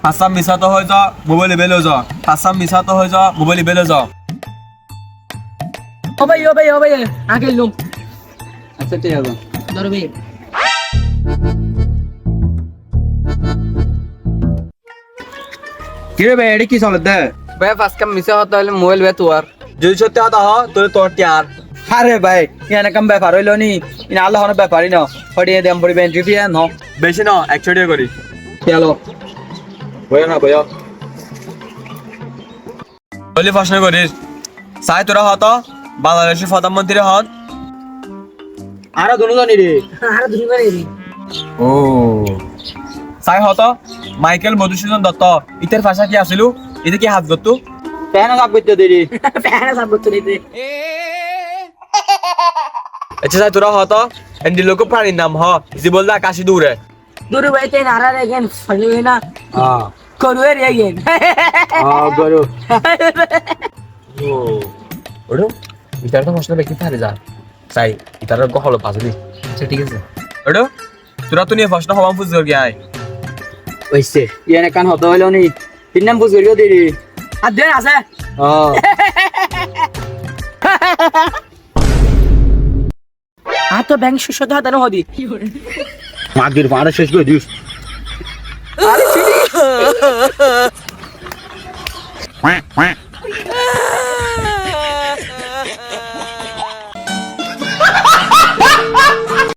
পাঁচটা মিছাটো হৈ যা মোবাইল বেলে যা পাঁচটা মিছাটো হৈ যা মোবাইল বেলে যা ও ভাই আগে লুম আচ্ছা ঠিক আছে ধরো ভাই কি রে ভাই এটা কি চলে দে ভাই পাঁচটা মিছা হতে হলে মোবাইল বে তোর যদি সত্যি কথা হ তোর তোর টিয়ার আরে ভাই এখানে কাম ব্যাপার হইলো নি ইন আল্লাহ হন ব্যাপারই না ফড়িয়ে দেম পড়ি বেঞ্চি ফিয়ে ন বেশি না 100 টাকা করি চলো বয় না বয় বলি প্রশ্ন করিস চাই তোরা হত বাংলাদেশের প্রধানমন্ত্রী হন আর দুজনই রে আর দুই করে ও চাই হত মাইকেল মধুসূদন দত্ত ইতের ভাষা কি আছিল ইতে কি হাত গত্তু পেন সাপ করতে দেরি প্যারা সব করতে দিতে আচ্ছা চাই তোরা হত এন্ডি লোক প্রাণীর নাম হ জীবন দা আকাশি দূরে দূরে বাইতে নারা রেগেন ফলে না হ্যাঁ করুয়ে রেগেন হ্যাঁ গরু ও ওড়ো ইতার তো প্রশ্ন বেশি থাকে যা চাই ইতার গহল পাজলি আচ্ছা ঠিক আছে ওড়ো তোরা তো নিয়ে প্রশ্ন হওয়া ফুজ গিয়া আয় ওইছে ইয়ানে কান হতো হইলো নি তিন নাম বুঝ করিও দেরি আর দেন আছে হ্যাঁ আর তো ব্যাংক সুশোধ হাতানো হদি মাগির মারা শেষ করে দিস আরে ঠিক quack quack